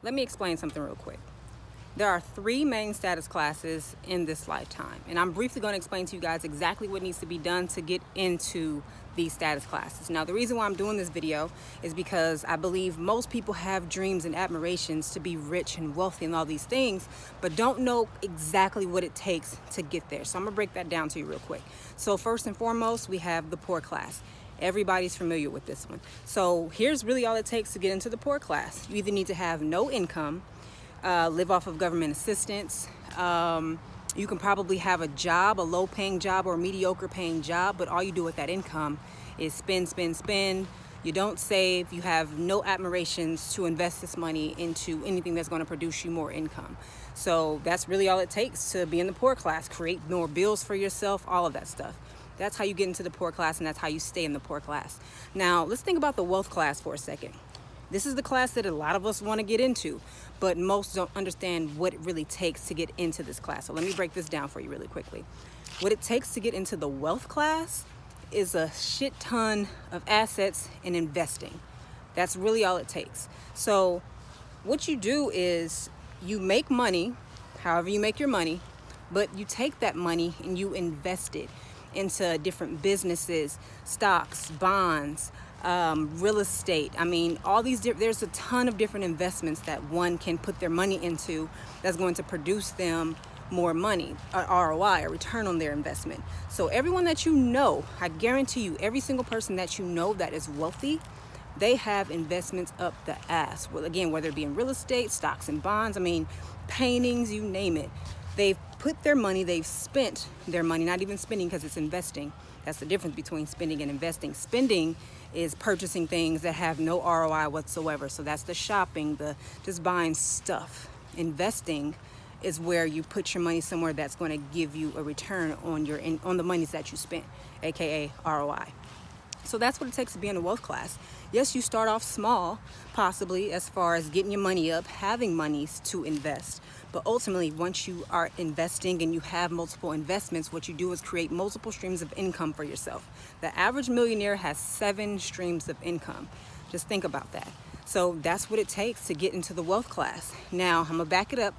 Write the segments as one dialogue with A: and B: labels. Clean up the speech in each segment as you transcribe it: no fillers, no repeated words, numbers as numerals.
A: let me explain something real quick. There are three main status classes in this lifetime, and I'm briefly going to explain to you guys exactly what needs to be done to get into these status classes. Now, the reason why I'm doing this video is because I believe most people have dreams and admirations to be rich and wealthy and all these things, but don't know exactly what it takes to get there. So I'm gonna break that down to you real quick. So first and foremost, we have the poor class. Everybody's familiar with this one. So here's really all it takes to get into the poor class. You either need to have no income, live off of government assistance. You can probably have a job, a low-paying job or a mediocre-paying job, but all you do with that income is spend, spend, spend. You don't save. You have no admirations to invest this money into anything that's going to produce you more income. So that's really all it takes to be in the poor class. Create more bills for yourself, all of that stuff. That's how you get into the poor class, and that's how you stay in the poor class. Now, let's think about the wealth class for a second. This is the class that a lot of us want to get into, but most don't understand what it really takes to get into this class. So let me break this down for you really quickly. What it takes to get into the wealth class is a shit ton of assets and investing. That's really all it takes. So what you do is you make money, however you make your money, but you take that money and you invest it into different businesses, stocks, bonds, real estate. I mean, all these there's a ton of different investments that one can put their money into that's going to produce them more money, ROI, a return on their investment. So everyone that you know, I guarantee you, every single person that you know that is wealthy, they have investments up the ass. Well, again, whether it be in real estate, stocks and bonds, I mean, paintings, you name it. They've put their money, they've spent their money, not even spending because it's investing. That's the difference between spending and investing. Spending is purchasing things that have no ROI whatsoever. So that's the shopping, the just buying stuff. Investing is where you put your money somewhere that's going to give you a return on the monies that you spent, aka ROI. So that's what it takes to be in a wealth class. Yes, you start off small, possibly as far as getting your money up, having monies to invest. But ultimately, once you are investing and you have multiple investments, what you do is create multiple streams of income for yourself. The average millionaire has 7 streams of income. Just think about that. So that's what it takes to get into the wealth class. Now, I'm gonna back it up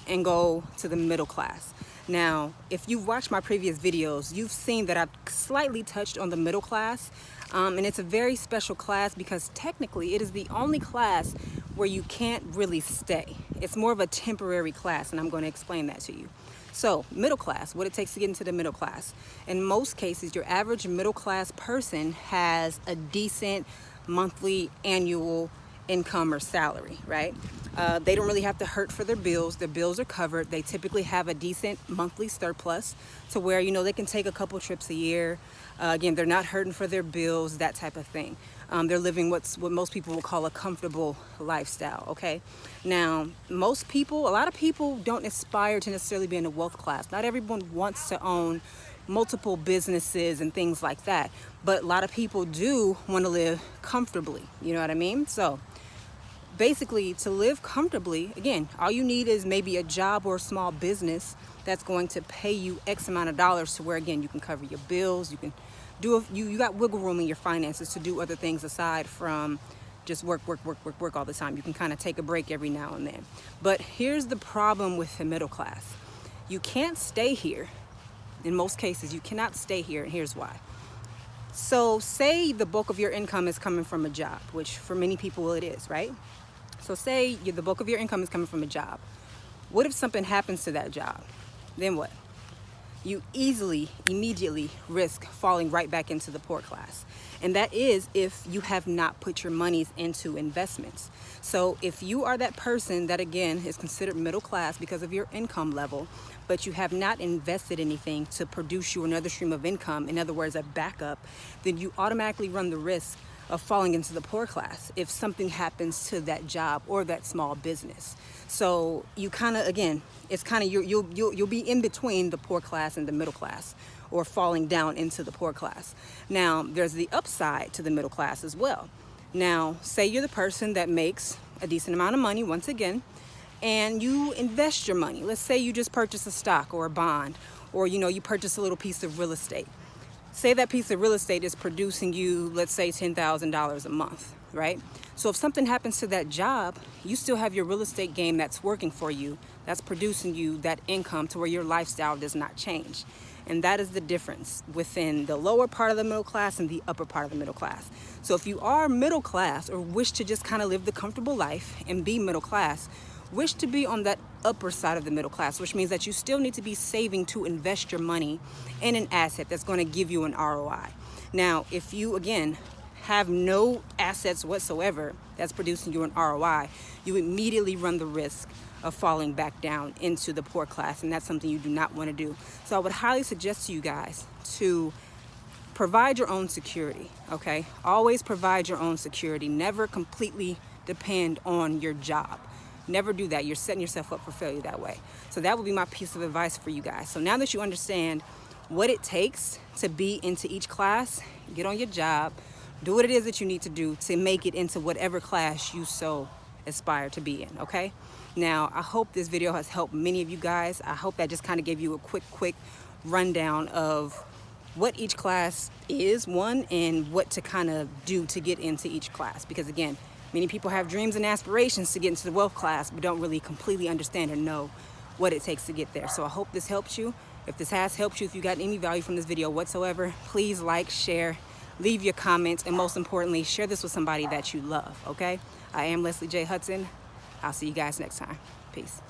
A: and go to the middle class. Now, if you've watched my previous videos, you've seen that I've slightly touched on the middle class. And it's a very special class because technically it is the only class where you can't really stay. It's more of a temporary class, and I'm going to explain that to you. So, middle class, what it takes to get into the middle class. In most cases, your average middle class person has a decent monthly, annual income or salary, right? They don't really have to hurt for their bills. Their bills are covered. They typically have a decent monthly surplus to where, you know, they can take a couple trips a year. Again, they're not hurting for their bills, that type of thing. They're living what most people will call a comfortable lifestyle, okay? Now, a lot of people don't aspire to necessarily be in a wealth class. Not everyone wants to own multiple businesses and things like that, but a lot of people do want to live comfortably, you know what I mean? So basically, to live comfortably, again, all you need is maybe a job or a small business that's going to pay you X amount of dollars to where, again, you can cover your bills, you can you got wiggle room in your finances to do other things aside from just work all the time. You can kind of take a break every now and then. But here's the problem with the middle class. You can't stay here. In most cases, you cannot stay here, and here's why. So say the bulk of your income is coming from a job, which for many people it is, right? So say the bulk of your income is coming from a job. What if something happens to that job? Then what? You immediately risk falling right back into the poor class. And that is if you have not put your monies into investments. So if you are that person that, again, is considered middle class because of your income level, but you have not invested anything to produce you another stream of income, in other words, a backup, then you automatically run the risk of falling into the poor class if something happens to that job or that small business. So you kind of, again, it's kind of, you'll be in between the poor class and the middle class, or falling down into the poor class. Now, there's the upside to the middle class as well. Now, say you're the person that makes a decent amount of money, once again, and you invest your money. Let's say you just purchase a stock or a bond, or, you know, you purchase a little piece of real estate. say that piece of real estate is producing you, let's say $10,000 a month, right? So if something happens to that job, you still have your real estate game that's working for you, that's producing you that income to where your lifestyle does not change. And that is the difference within the lower part of the middle class and the upper part of the middle class. So if you are middle class or wish to just kind of live the comfortable life and be middle class, wish to be on that upper side of the middle class, which means that you still need to be saving to invest your money in an asset that's going to give you an ROI. Now, if you, again, have no assets whatsoever that's producing you an ROI, you immediately run the risk of falling back down into the poor class, and that's something you do not want to do. So I would highly suggest to you guys to provide your own security, okay? Always provide your own security. Never completely depend on your job. Never do that. You're setting yourself up for failure that way. So that would be my piece of advice for you guys. So now that you understand what it takes to be into each class, get on your job, do what it is that you need to do to make it into whatever class you so aspire to be in, okay? Now, I hope this video has helped many of you guys. I hope that just kind of gave you a quick rundown of what each class is, one, and what to kind of do to get into each class. Because again, many people have dreams and aspirations to get into the wealth class, but don't really completely understand or know what it takes to get there. So I hope this helps you. If this has helped you, if you got any value from this video whatsoever, please like, share, leave your comments, and most importantly, share this with somebody that you love, okay? I am Leslie J. Hudson. I'll see you guys next time. Peace.